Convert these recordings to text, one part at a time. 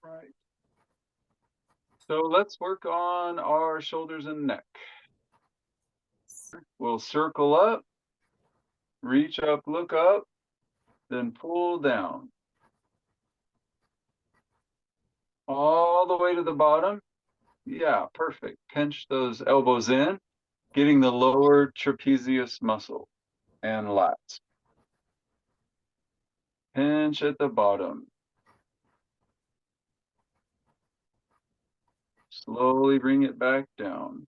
All right. So let's work on our shoulders and neck. We'll circle up, reach up, look up, then pull down. All the way to the bottom. Yeah, perfect. Pinch those elbows in, getting the lower trapezius muscle and lats. Pinch at the bottom. Slowly bring it back down.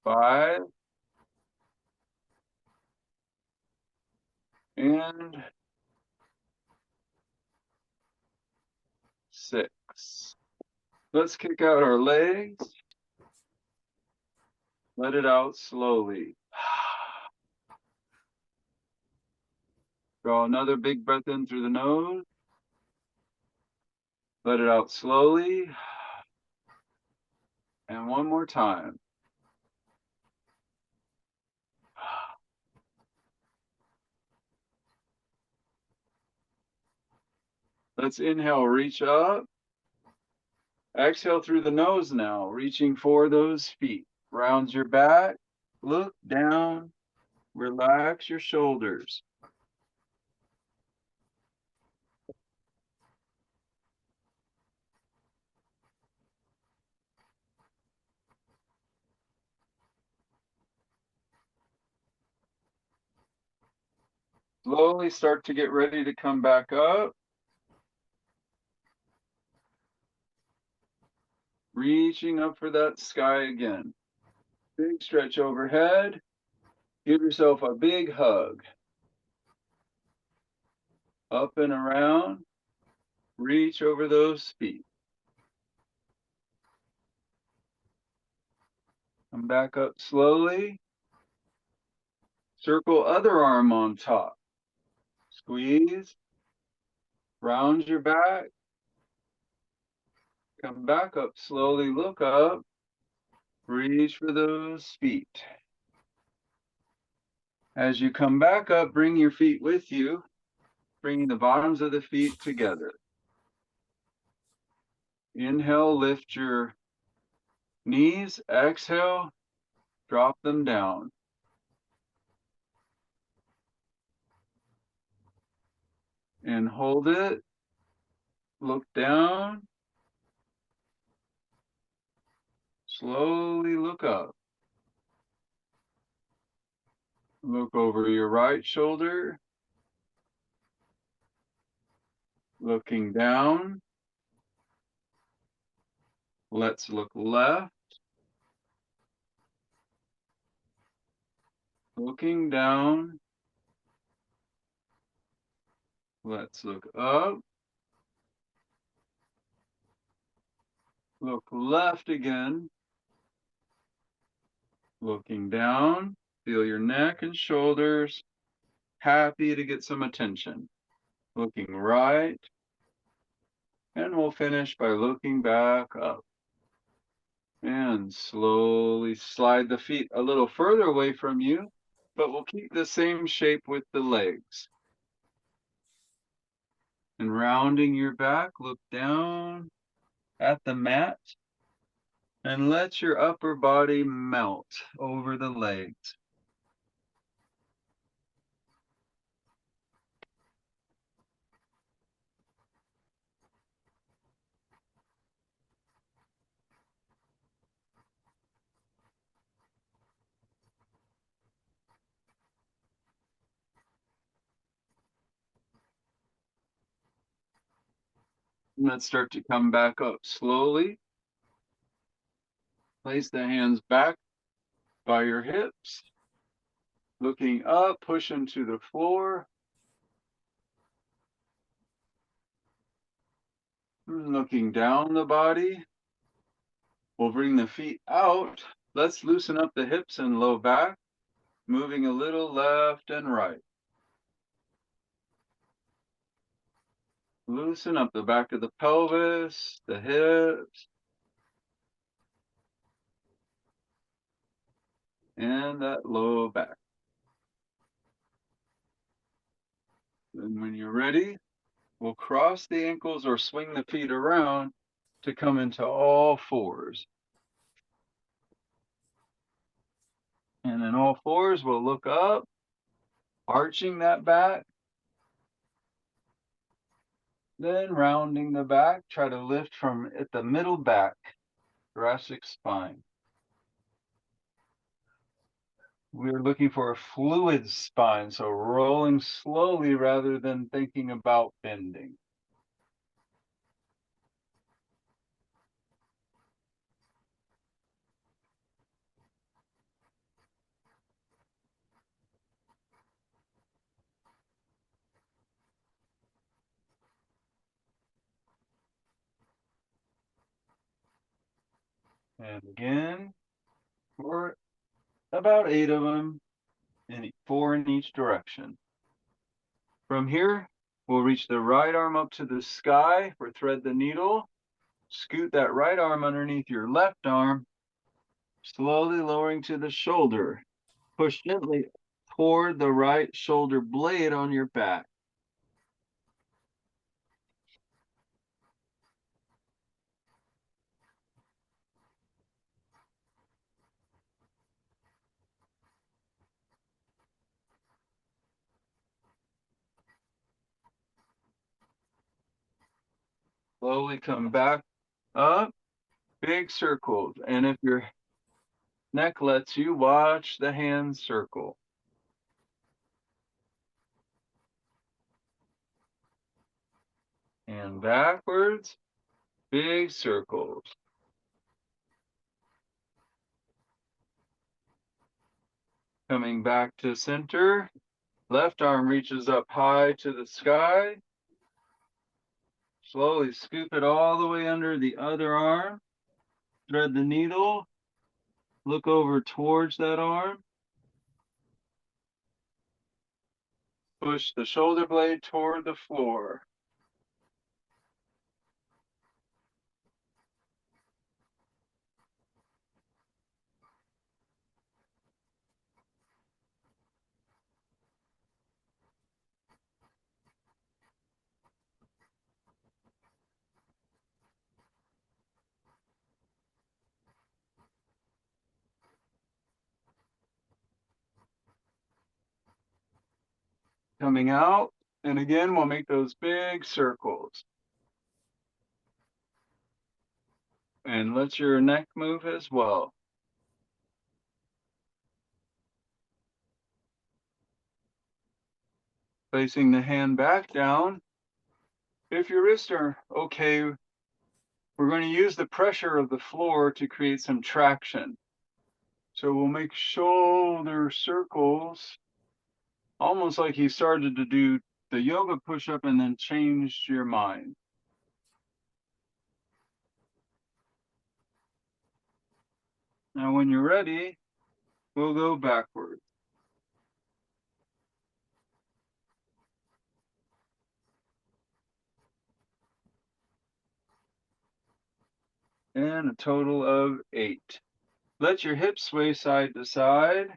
Five. And 6. Let's kick out our legs. Let it out slowly. Draw another big breath in through the nose. Let it out slowly. And one more time. Let's inhale, reach up. Exhale through the nose now, reaching for those feet. Round your back, look down, relax your shoulders. Slowly start to get ready to come back up. Reaching up for that sky again. Big stretch overhead. Give yourself a big hug. Up and around. Reach over those feet. Come back up slowly. Circle other arm on top. Squeeze. Round your back. Come back up slowly. Look up. Reach for those feet. As you come back up, bring your feet with you, bringing the bottoms of the feet together. Inhale, lift your knees. Exhale, drop them down. And hold it. Look down. Slowly look up. Look over your right shoulder. Looking down. Let's look left. Looking down. Let's look up. Look left again. Looking down. Feel your neck and shoulders. Happy to get some attention. Looking right. And we'll finish by looking back up. And slowly slide the feet a little further away from you, but we'll keep the same shape with the legs. And rounding your back, look down at the mat and let your upper body melt over the legs. And let's start to come back up slowly. Place the hands back by your hips. Looking up, push into the floor. Looking down the body. We'll bring the feet out. Let's loosen up the hips and low back, moving a little left and right. Loosen up the back of the pelvis, the hips, and that low back. And when you're ready, we'll cross the ankles or swing the feet around to come into all fours. And in all fours, we'll look up, arching that back, then rounding the back. Try to lift from at the middle back, thoracic spine. We're looking for a fluid spine, so rolling slowly rather than thinking about bending. And again, for about 8 of them, and 4 in each direction. From here, we'll reach the right arm up to the sky for thread the needle. Scoot that right arm underneath your left arm, slowly lowering to the shoulder. Push gently toward the right shoulder blade on your back. Slowly come back up, big circles. And if your neck lets you, watch the hands circle. And backwards, big circles. Coming back to center, left arm reaches up high to the sky. Slowly scoop it all the way under the other arm. Thread the needle. Look over towards that arm. Push the shoulder blade toward the floor. Coming out, and again, we'll make those big circles. And let your neck move as well. Placing the hand back down. If your wrists are okay, we're going to use the pressure of the floor to create some traction. So we'll make shoulder circles, almost like you started to do the yoga push-up and then changed your mind. Now, when you're ready, we'll go backward. And a total of 8. Let your hips sway side to side,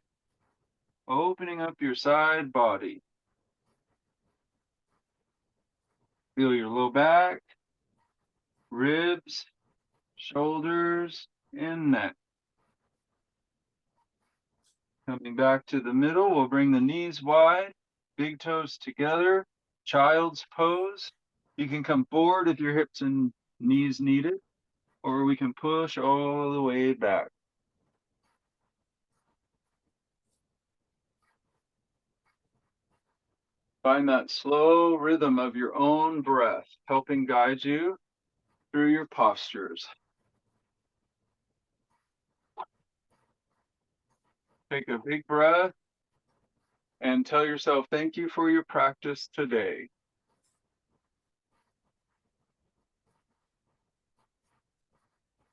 opening up your side body. Feel your low back, ribs, shoulders, and neck. Coming back to the middle, we'll bring the knees wide, big toes together, child's pose. You can come forward if your hips and knees need it, or we can push all the way back. Find that slow rhythm of your own breath, helping guide you through your postures. Take a big breath and tell yourself, thank you for your practice today.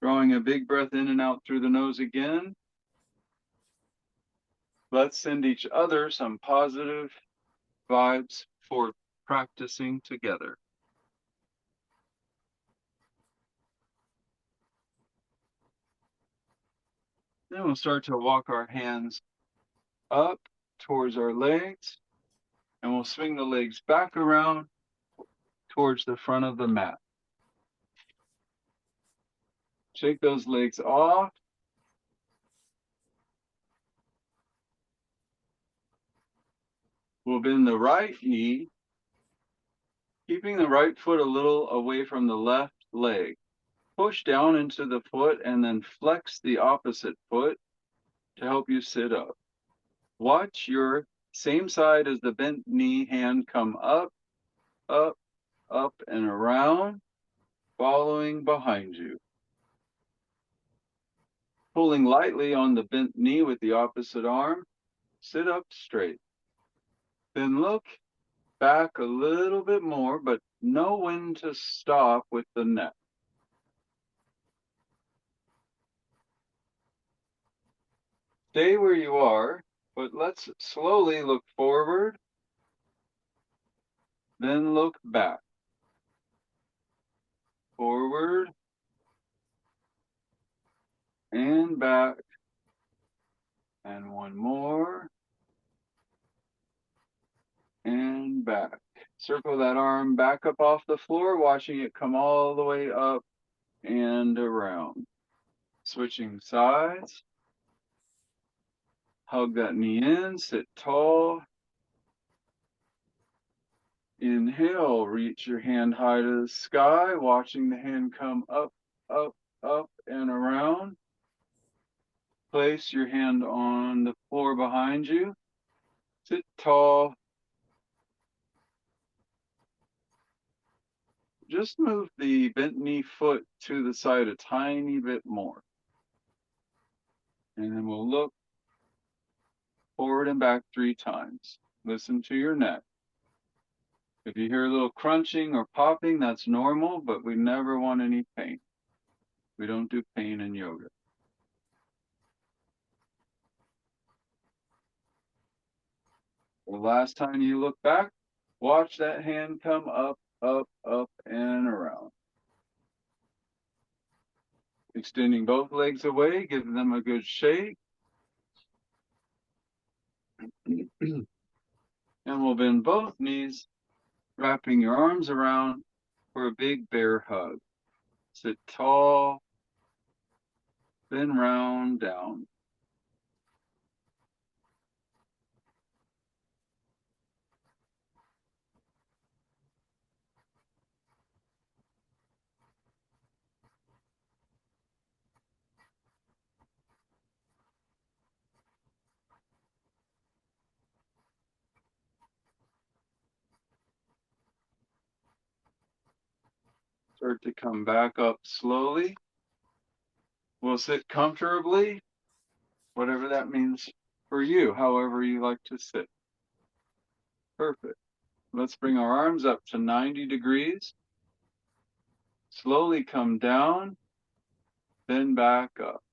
Drawing a big breath in and out through the nose again. Let's send each other some positive vibes for practicing together. Then we'll start to walk our hands up towards our legs. And we'll swing the legs back around towards the front of the mat. Shake those legs off. We'll bend the right knee, keeping the right foot a little away from the left leg. Push down into the foot and then flex the opposite foot to help you sit up. Watch your same side as the bent knee hand come up, up, up, and around, following behind you. Pulling lightly on the bent knee with the opposite arm, sit up straight. Then look back a little bit more, but know when to stop with the neck. Stay where you are, but let's slowly look forward, then look back. Forward and back. And one more. And back. Circle that arm back up off the floor, watching it come all the way up and around. Switching sides. Hug that knee in, sit tall. Inhale, reach your hand high to the sky, watching the hand come up, up, up, and around. Place your hand on the floor behind you. Sit tall. Just move the bent knee foot to the side a tiny bit more. And then we'll look forward and back 3 times. Listen to your neck. If you hear a little crunching or popping, that's normal, but we never want any pain. We don't do pain in yoga. The last time you look back, watch that hand come up, up, up, and around. Extending both legs away, give them a good shake. And we'll bend both knees, wrapping your arms around for a big bear hug. Sit tall, then round down. Start to come back up slowly. We'll sit comfortably, whatever that means for you, however you like to sit. Perfect. Let's bring our arms up to 90 degrees. Slowly come down, then back up.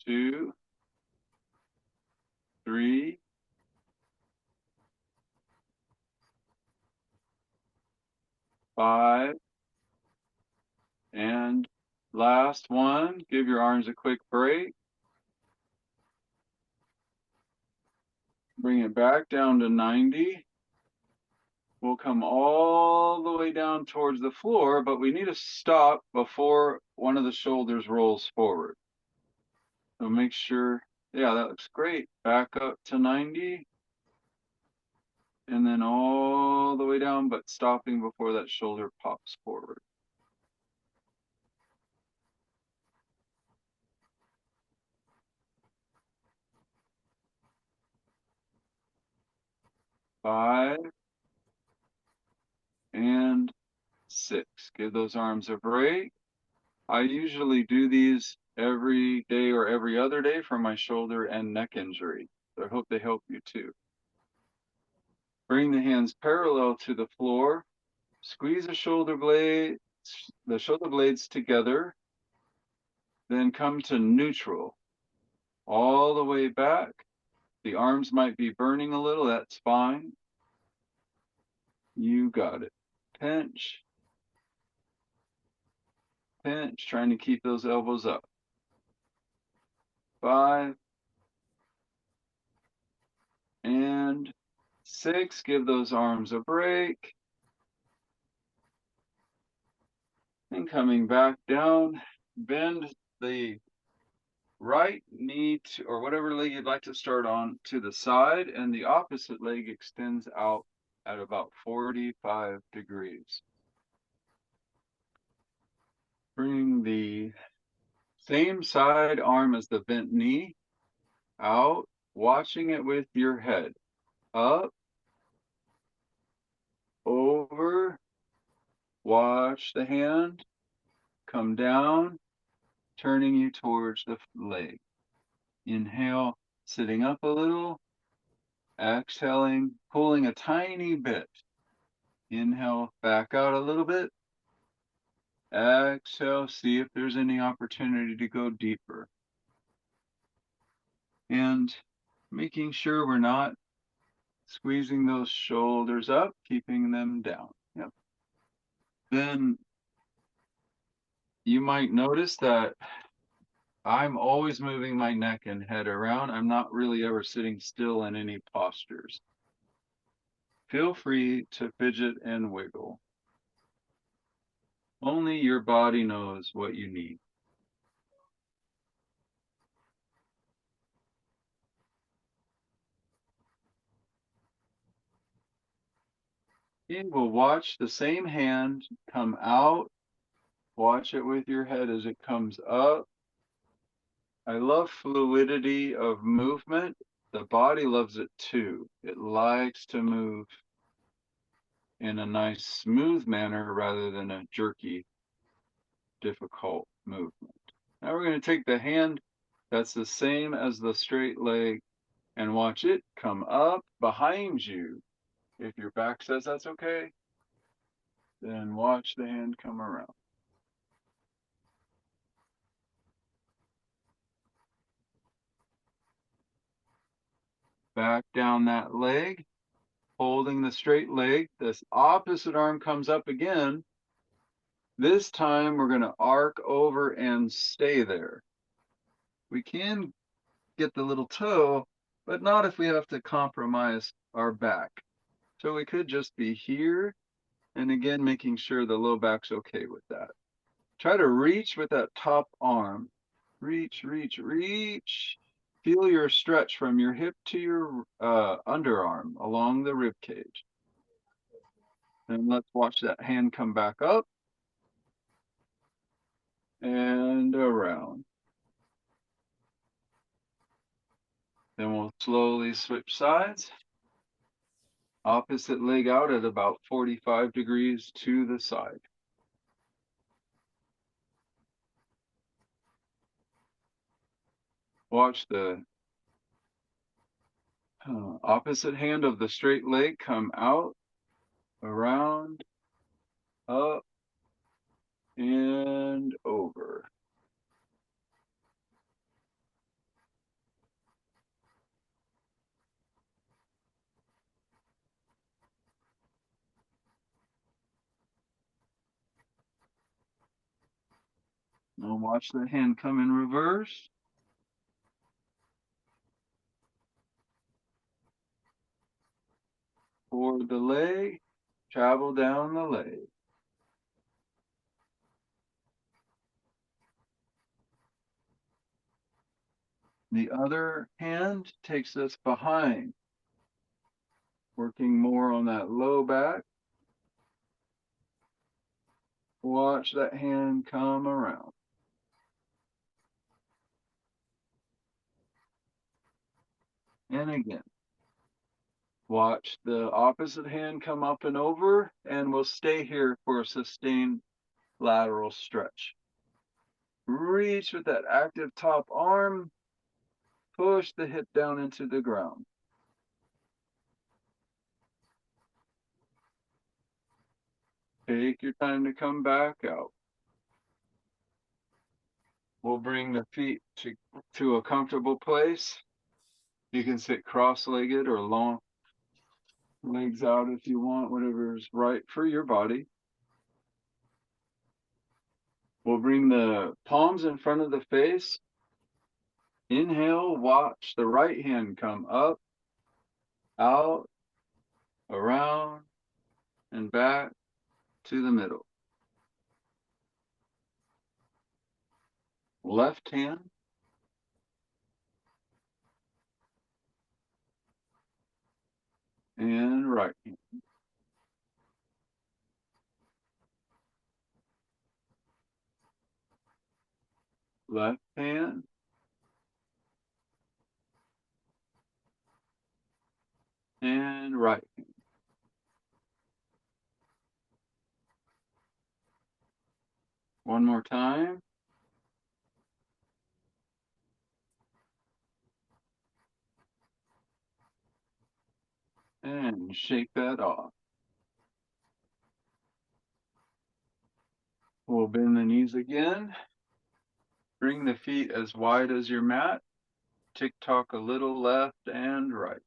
2, 3, 5, and last one. Give your arms a quick break. Bring it back down to 90. We'll come all the way down towards the floor, but we need to stop before one of the shoulders rolls forward. So make sure, yeah, that looks great. Back up to 90. And then all the way down, but stopping before that shoulder pops forward. Five and 6. Give those arms a break. I usually do these every day or every other day for my shoulder and neck injury. So I hope they help you too. Bring the hands parallel to the floor. Squeeze the shoulder blades together. Then come to neutral. All the way back. The arms might be burning a little, that's fine. You got it. Pinch. Pinch, trying to keep those elbows up. 5 6, give those arms a break. And coming back down, bend the right knee to, or whatever leg you'd like to start on, to the side, and the opposite leg extends out at about 45 degrees. Bring the same side arm as the bent knee out, watching it with your head. Up, over, watch the hand, come down, turning you towards the leg. Inhale, sitting up a little, exhaling, pulling a tiny bit. Inhale, back out a little bit. Exhale, see if there's any opportunity to go deeper. And making sure we're not squeezing those shoulders up, keeping them down. Yep. Then you might notice that I'm always moving my neck and head around. I'm not really ever sitting still in any postures. Feel free to fidget and wiggle. Only your body knows what you need. And we'll watch the same hand come out. Watch it with your head as it comes up. I love fluidity of movement. The body loves it too. It likes to move in a nice, smooth manner rather than a jerky, difficult movement. Now we're going to take the hand that's the same as the straight leg and watch it come up behind you. If your back says that's okay, then watch the hand come around. Back down that leg, holding the straight leg. This opposite arm comes up again. This time we're going to arc over and stay there. We can get the little toe, but not if we have to compromise our back. So we could just be here, and again, making sure the low back's okay with that. Try to reach with that top arm. Reach, reach, reach. Feel your stretch from your hip to your underarm along the rib cage. And let's watch that hand come back up and around. Then we'll slowly switch sides. Opposite leg out at about 45 degrees to the side. Watch the opposite hand of the straight leg come out, around, up, and over. Now watch the hand come in reverse. Forward the leg, travel down the leg. The other hand takes us behind, working more on that low back. Watch that hand come around. And again. Watch the opposite hand come up and over, and we'll stay here for a sustained lateral stretch. Reach with that active top arm. Push the hip down into the ground. Take your time to come back out. We'll bring the feet to a comfortable place. You can sit cross-legged or long legs out if you want, whatever is right for your body. We'll bring the palms in front of the face. Inhale, watch the right hand come up, out, around, and back to the middle. Left hand, and right hand. Left hand, and right hand. One more time. And shake that off. We'll bend the knees again. Bring the feet as wide as your mat. Tick-tock a little left and right.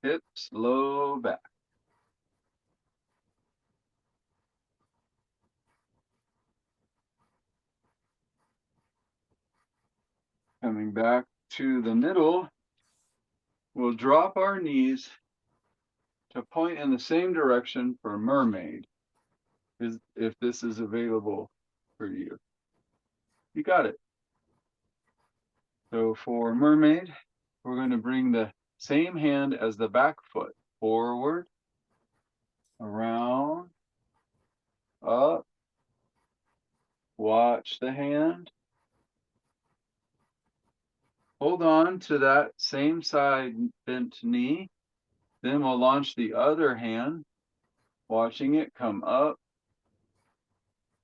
Hips low back. Coming back to the middle, we'll drop our knees to point in the same direction for mermaid, if this is available for you. You got it. So for mermaid, we're going to bring the same hand as the back foot forward, around, up. Watch the hand. Hold on to that same side bent knee. Then we'll launch the other hand, watching it come up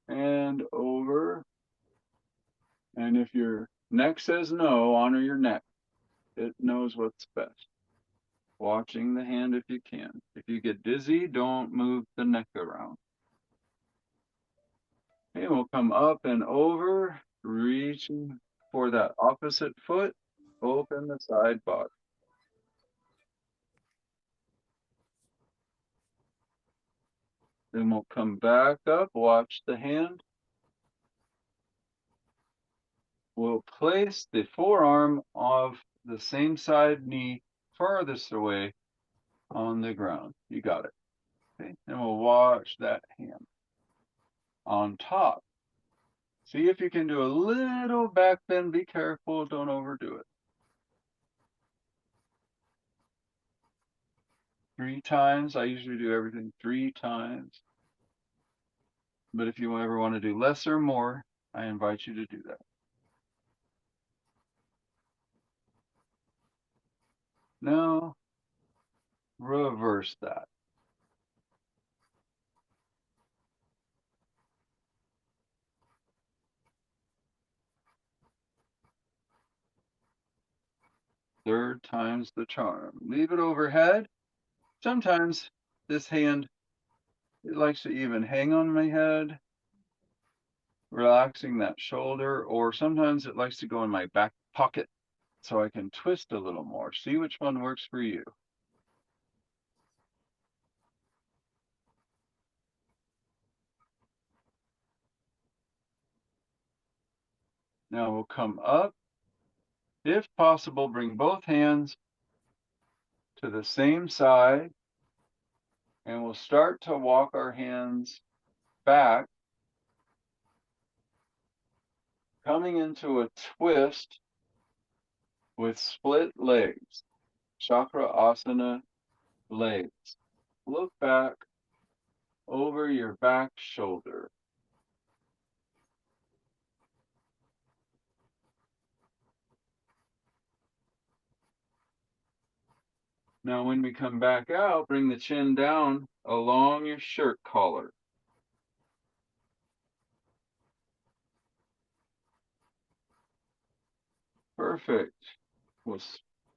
and over. And if your neck says no, honor your neck. It knows what's best. Watching the hand if you can. If you get dizzy, don't move the neck around. Okay, we'll come up and over, reaching for that opposite foot. Open the side body. Then we'll come back up, watch the hand. We'll place the forearm of the same side knee furthest away on the ground. You got it. Okay, and we'll watch that hand. On top, see if you can do a little back bend. Be careful, don't overdo it. 3 times. I usually do everything 3 times. But if you ever want to do less or more, I invite you to do that. Now, reverse that. Third time's the charm. Leave it overhead. Sometimes this hand, it likes to even hang on my head, relaxing that shoulder, or sometimes it likes to go in my back pocket so I can twist a little more. See which one works for you. Now we'll come up. If possible, bring both hands to the same side, and we'll start to walk our hands back, coming into a twist with split legs, chakra asana legs. Look back over your back shoulder. Now, when we come back out, bring the chin down along your shirt collar. Perfect. We'll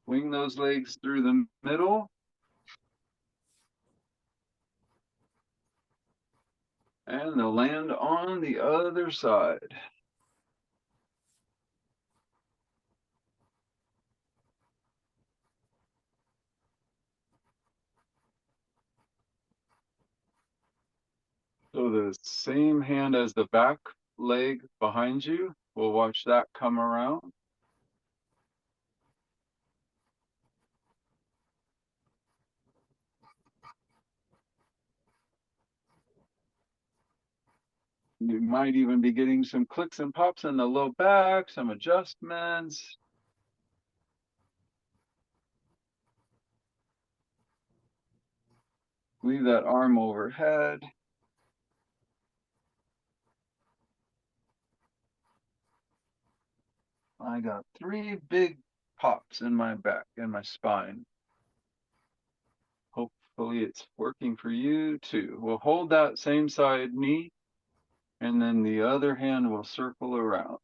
swing those legs through the middle. And they'll land on the other side. So the same hand as the back leg behind you, we'll watch that come around. You might even be getting some clicks and pops in the low back, some adjustments. Leave that arm overhead. I got 3 big pops in my back and my spine. Hopefully it's working for you too. We'll hold that same side knee, and then the other hand will circle around.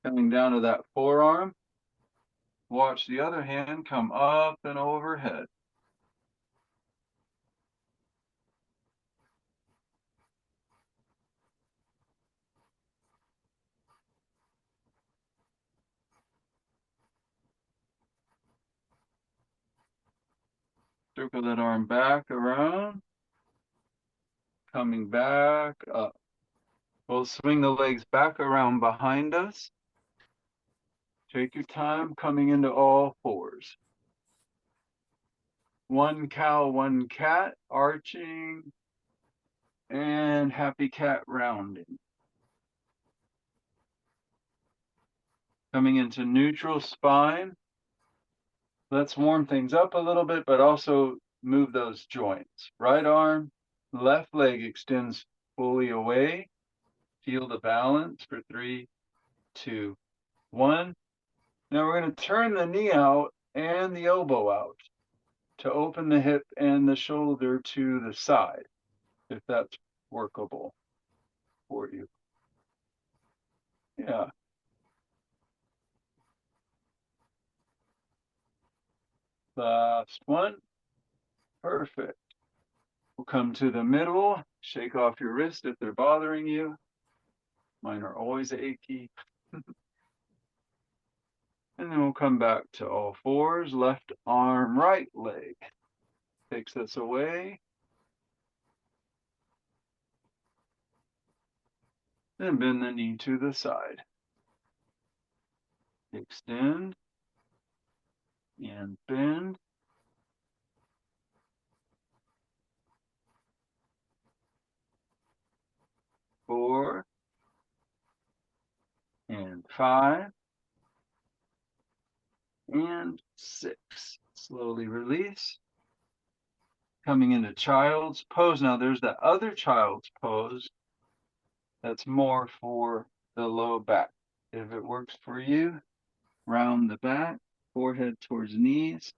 Coming down to that forearm, watch the other hand come up and overhead. Circle that arm back around, coming back up. We'll swing the legs back around behind us. Take your time coming into all fours. 1 cow, 1 cat, arching, and happy cat rounding. Coming into neutral spine. Let's warm things up a little bit, but also move those joints. Right arm, left leg extends fully away. Feel the balance for 3, 2, 1. Now we're going to turn the knee out and the elbow out to open the hip and the shoulder to the side, if that's workable for you. Yeah. Last one. Perfect. We'll come to the middle. Shake off your wrist if they're bothering you. Mine are always achy. And then we'll come back to all fours. Left arm, right leg. Takes us away. And bend the knee to the side. Extend and bend. 4 and 5 and 6. Slowly release. Coming into child's pose. Now there's that other child's pose that's more for the low back. If it works for you, round the back, forehead towards knees.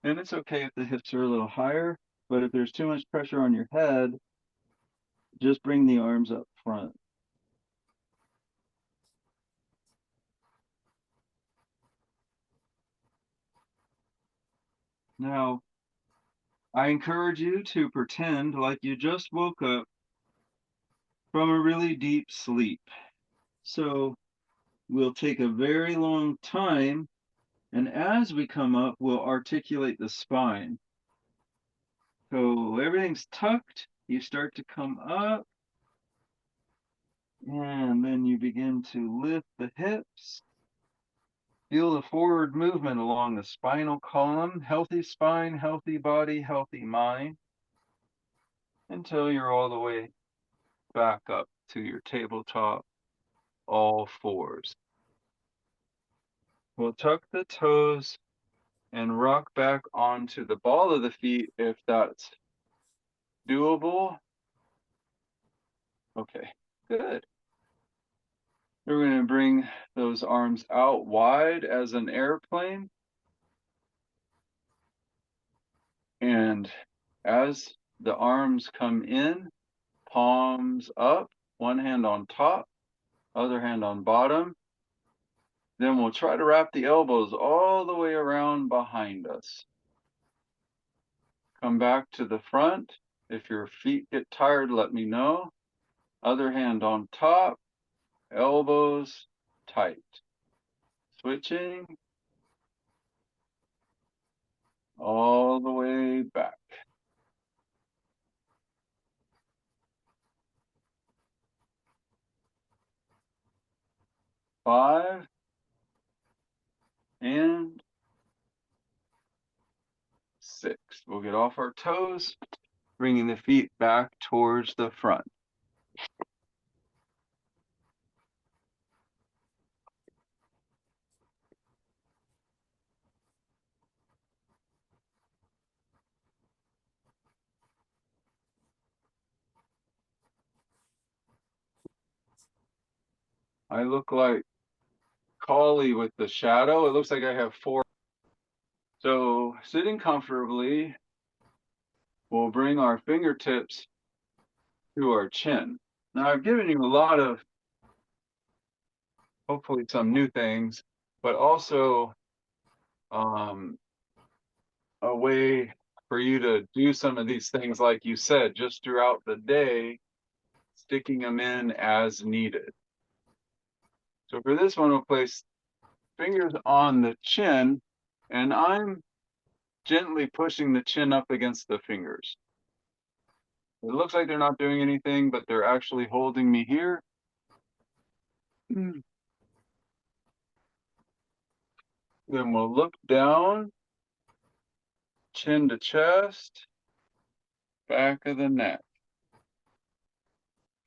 And it's okay if the hips are a little higher, but if there's too much pressure on your head, just bring the arms up front. Now, I encourage you to pretend like you just woke up from a really deep sleep. So we'll take a very long time, and as we come up, we'll articulate the spine. So everything's tucked, you start to come up, and then you begin to lift the hips. Feel the forward movement along the spinal column. Healthy spine, healthy body, healthy mind, until you're all the way back up to your tabletop, all fours. We'll tuck the toes and rock back onto the ball of the feet if that's doable. Okay, good. We're going to bring those arms out wide as an airplane. And as the arms come in, palms up, one hand on top, other hand on bottom. Then we'll try to wrap the elbows all the way around behind us. Come back to the front. If your feet get tired, let me know. Other hand on top, elbows tight. Switching all the way back. 5, and 6. We'll get off our toes, bringing the feet back towards the front. I look like Collie with the shadow. It looks like I have 4. So sitting comfortably, we'll bring our fingertips to our chin. Now I've given you a lot of, hopefully some new things, but also a way for you to do some of these things, like you said, just throughout the day, sticking them in as needed. So for this one, we'll place fingers on the chin, and I'm gently pushing the chin up against the fingers. It looks like they're not doing anything, but they're actually holding me here. Then we'll look down, chin to chest, back of the neck.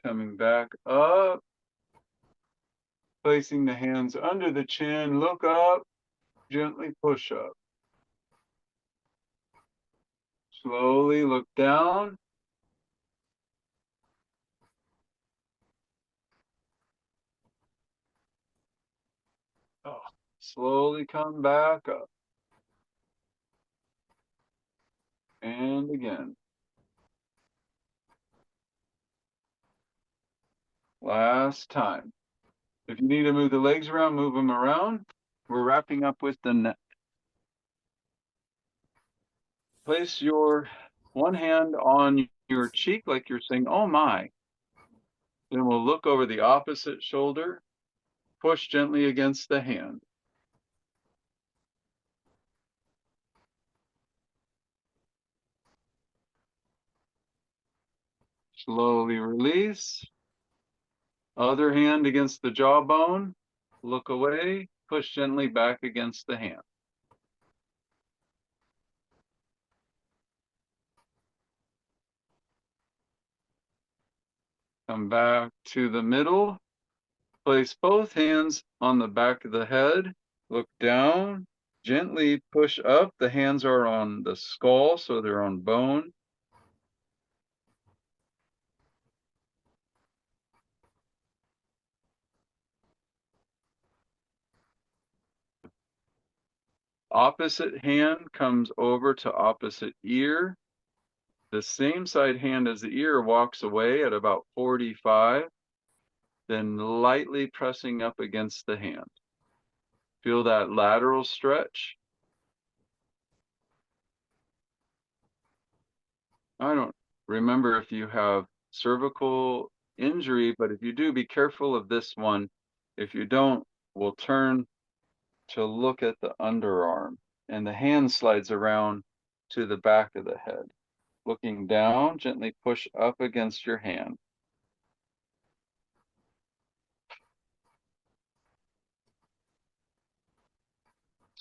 Coming back up, placing the hands under the chin, look up, gently push up. Slowly look down. Oh, slowly come back up. And again. Last time. If you need to move the legs around, move them around. We're wrapping up with the neck. Place your one hand on your cheek like you're saying, oh my. Then we'll look over the opposite shoulder. Push gently against the hand. Slowly release. Other hand against the jawbone. Look away. Push gently back against the hand. Come back to the middle. Place both hands on the back of the head. Look down. Gently push up. The hands are on the skull, so they're on bone. Opposite hand comes over to opposite ear. The same side hand as the ear walks away at about 45, then lightly pressing up against the hand. Feel that lateral stretch. I don't remember if you have cervical injury, but if you do, be careful of this one. If you don't, we'll turn to look at the underarm, and the hand slides around to the back of the head. Looking down, gently push up against your hand.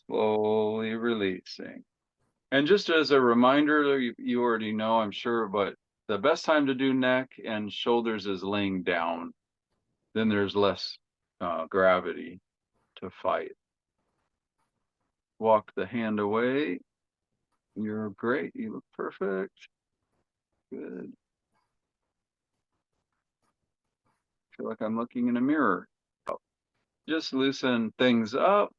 Slowly releasing. And just as a reminder, you already know, I'm sure, but the best time to do neck and shoulders is laying down. Then there's less gravity to fight. Walk the hand away. You're great. You look perfect. Good. Feel like I'm looking in a mirror. Just loosen things up.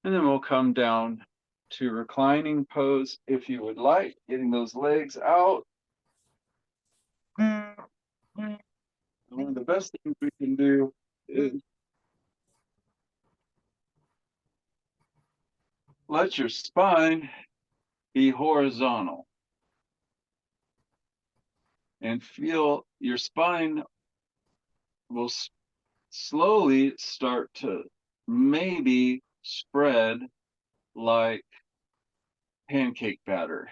And then we'll come down to reclining pose if you would like, getting those legs out. One of the best things we can do is let your spine be horizontal and feel your spine will slowly start to maybe spread like pancake batter.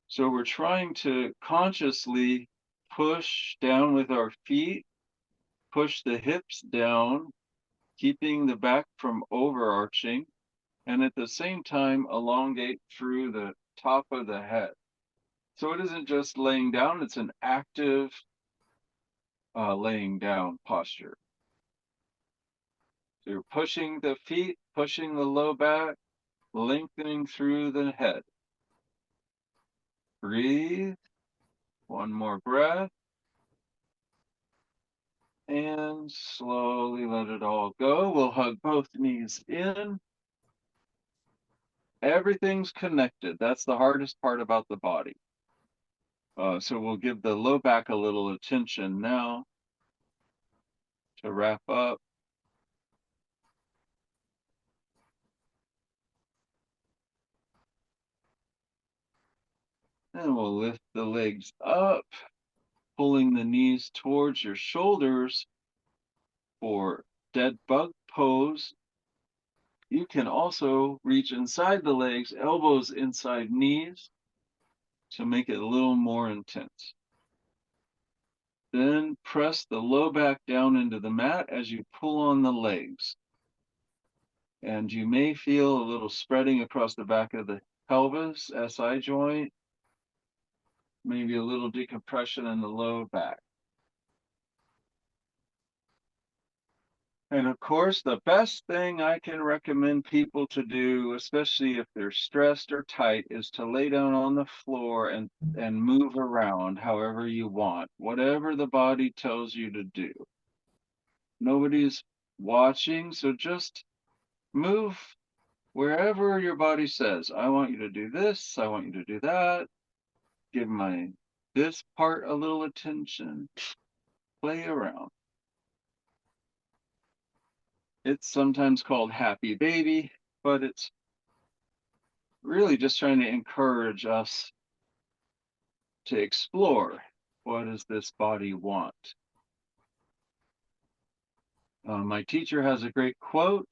So we're trying to consciously push down with our feet push the hips down, keeping the back from overarching, and at the same time elongate through the top of the head. So it isn't just laying down, it's an active laying down posture. So you're pushing the feet, pushing the low back, lengthening through the head. Breathe. One more breath. And slowly let it all go. We'll hug both knees in. Everything's connected. That's the hardest part about the body. So we'll give the low back a little attention now to wrap up. And we'll lift the legs up, pulling the knees towards your shoulders for dead bug pose. You can also reach inside the legs, elbows inside knees to make it a little more intense. Then press the low back down into the mat as you pull on the legs. And you may feel a little spreading across the back of the pelvis, SI joint, maybe a little decompression in the low back. And of course, the best thing I can recommend people to do, especially if they're stressed or tight, is to lay down on the floor and move around however you want, whatever the body tells you to do. Nobody's watching, so just move wherever your body says, I want you to do this, I want you to do that. Give this part a little attention. Play around. It's sometimes called happy baby, but it's really just trying to encourage us to explore, what does this body want? My teacher has a great quote.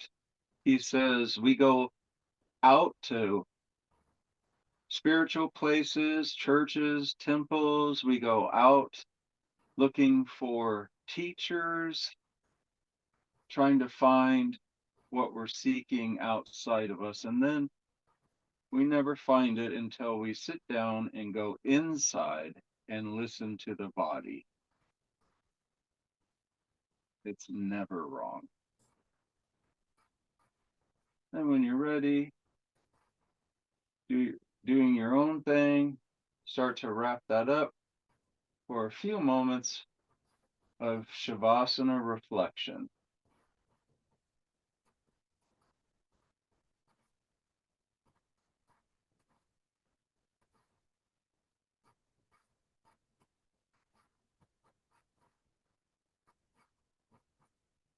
He says, we go out to spiritual places, churches, temples. We go out looking for teachers, trying to find what we're seeking outside of us. And then we never find it until we sit down and go inside and listen to the body. It's never wrong. And when you're ready, doing your own thing, start to wrap that up for a few moments of Shavasana reflection.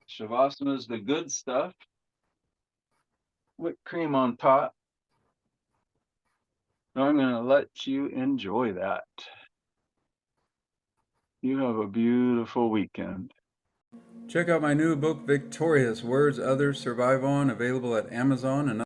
Shavasana is the good stuff. Whipped cream on top. So I'm going to let you enjoy that. You have a beautiful weekend. Check out my new book, Victorious: Words Others Survive On, available at Amazon and